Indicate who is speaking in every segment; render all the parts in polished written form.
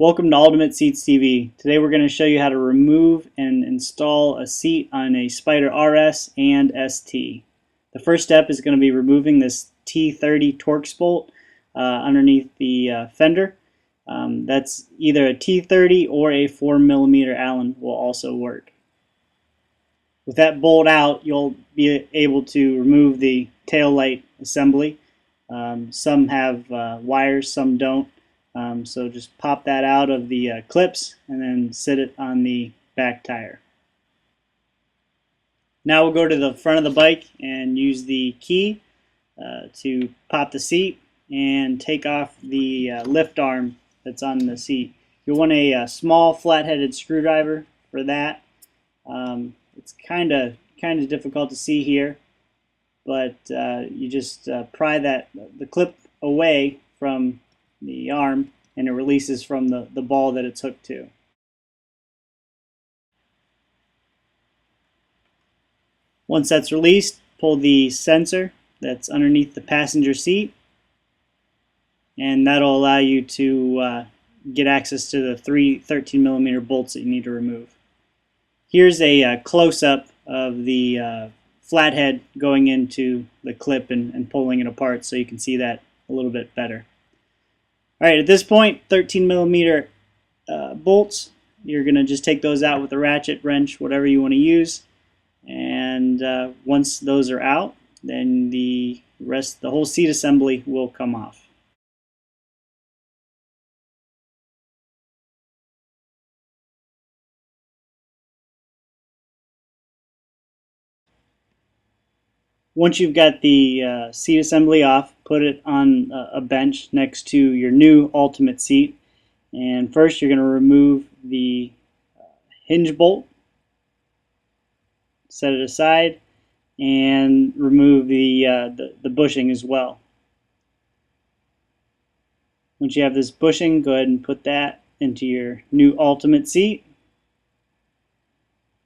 Speaker 1: Welcome to Ultimate Seats TV. Today we're going to show you how to remove and install a seat on a Spyder RS and ST. The first step is going to be removing this T30 Torx bolt underneath the fender. That's either a T30 or a 4mm Allen will also work. With that bolt out, you'll be able to remove the tail light assembly. Some have wires, some don't. So just pop that out of the clips and then sit it on the back tire. Now we'll go to the front of the bike and use the key to pop the seat and take off the lift arm that's on the seat. You'll want a small flat-headed screwdriver for that. It's kind of difficult to see here, but you just pry the clip away from the arm and it releases from the ball that it's hooked to. Once that's released, pull the sensor that's underneath the passenger seat, and that'll allow you to get access to the three 13mm bolts that you need to remove. Here's a close-up of the flathead going into the clip and pulling it apart so you can see that a little bit better. Alright, at this point, 13mm bolts, you're going to just take those out with a ratchet, wrench, whatever you want to use. And once those are out, then the whole seat assembly will come off. Once you've got the seat assembly off, put it on a bench next to your new Ultimate seat. And first you're going to remove the hinge bolt, set it aside, and remove the bushing as well. Once you have this bushing, go ahead and put that into your new Ultimate seat.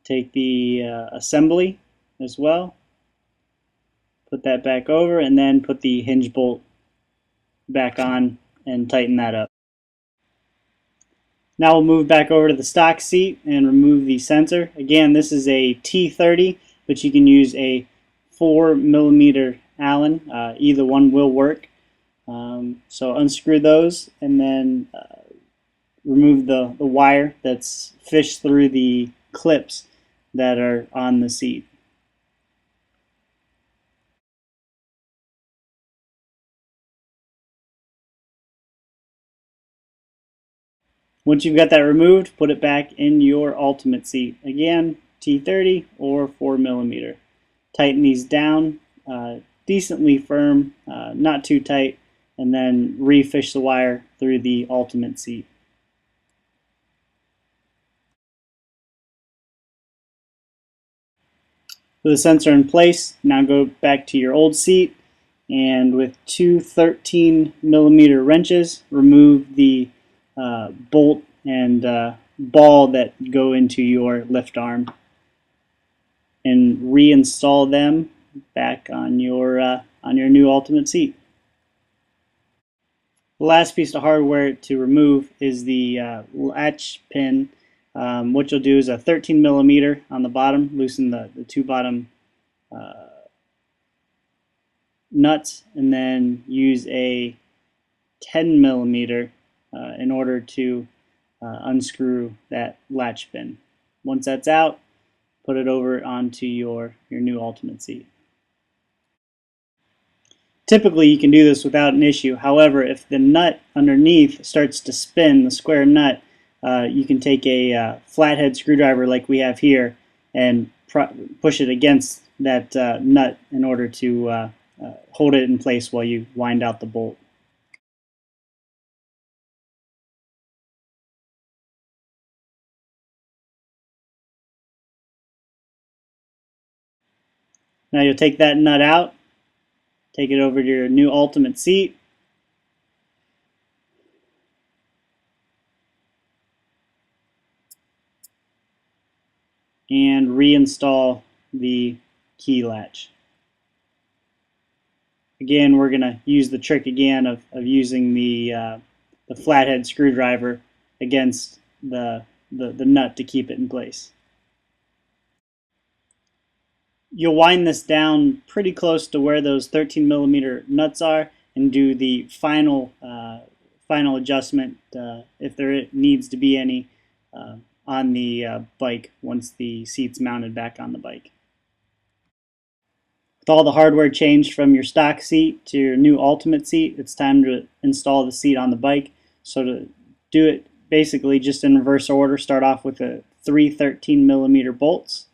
Speaker 1: Take the assembly as well. Put that back over and then put the hinge bolt back on and tighten that up. Now we'll move back over to the stock seat and remove the sensor. Again, this is a T30, but you can use a 4mm Allen. Either one will work. So unscrew those and then remove the wire that's fished through the clips that are on the seat. Once you've got that removed, put it back in your Ultimate seat. Again, T30 or 4mm. Tighten these down decently firm, not too tight, and then refish the wire through the Ultimate seat. With the sensor in place, now go back to your old seat and with two 13mm wrenches, remove the bolt and ball that go into your lift arm and reinstall them back on your new Ultimate seat. The last piece of hardware to remove is the latch pin. What you'll do is a 13mm on the bottom, loosen the two bottom nuts, and then use a 10mm in order to unscrew that latch pin. Once that's out, put it over onto your new Ultimate seat. Typically you can do this without an issue. However, if the nut underneath starts to spin, the square nut, you can take a flathead screwdriver like we have here and push it against that nut in order to hold it in place while you wind out the bolt. Now you'll take that nut out, take it over to your new Ultimate seat, and reinstall the key latch. Again, we're going to use the trick again of using the flathead screwdriver against the nut to keep it in place. You'll wind this down pretty close to where those 13 millimeter nuts are and do the final adjustment if there needs to be any on the bike once the seat's mounted back on the bike. With all the hardware changed from your stock seat to your new Ultimate seat, it's time to install the seat on the bike. So to do it basically just in reverse order, start off with the 3 13 millimeter bolts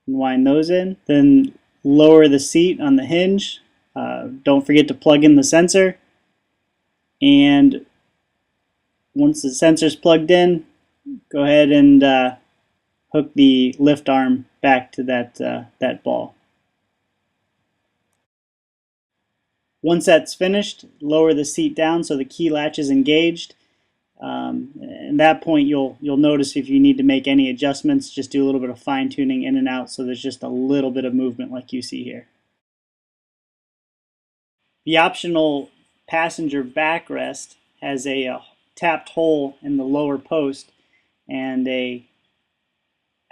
Speaker 1: and wind those in. Then lower the seat on the hinge. Don't forget to plug in the sensor. And once the sensor's plugged in, go ahead and hook the lift arm back to that ball. Once that's finished, lower the seat down so the key latch is engaged. At that point, you'll notice if you need to make any adjustments, just do a little bit of fine tuning in and out so there's just a little bit of movement like you see here. The optional passenger backrest has a tapped hole in the lower post and a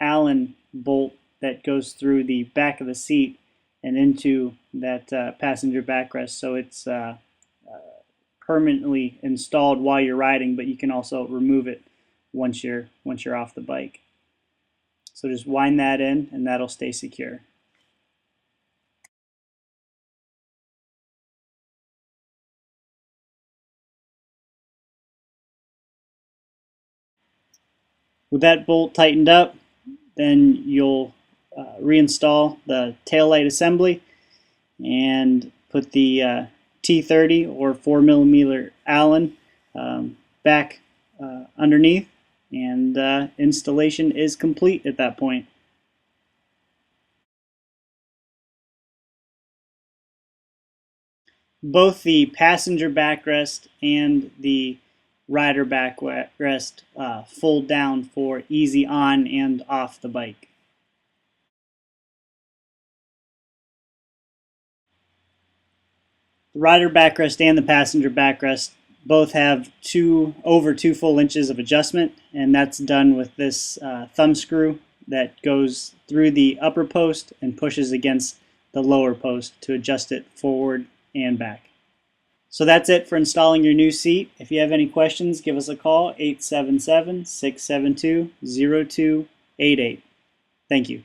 Speaker 1: Allen bolt that goes through the back of the seat and into that passenger backrest, so it's permanently installed while you're riding, but you can also remove it once you're off the bike. So just wind that in and that'll stay secure. With that bolt tightened up, then you'll reinstall the taillight assembly and put the T30 or 4 millimeter Allen back underneath, and installation is complete at that point. Both the passenger backrest and the rider backrest fold down for easy on and off the bike. The rider backrest and the passenger backrest both have over 2 full inches of adjustment, and that's done with this thumb screw that goes through the upper post and pushes against the lower post to adjust it forward and back. So that's it for installing your new seat. If you have any questions, give us a call, 877-672-0288. Thank you.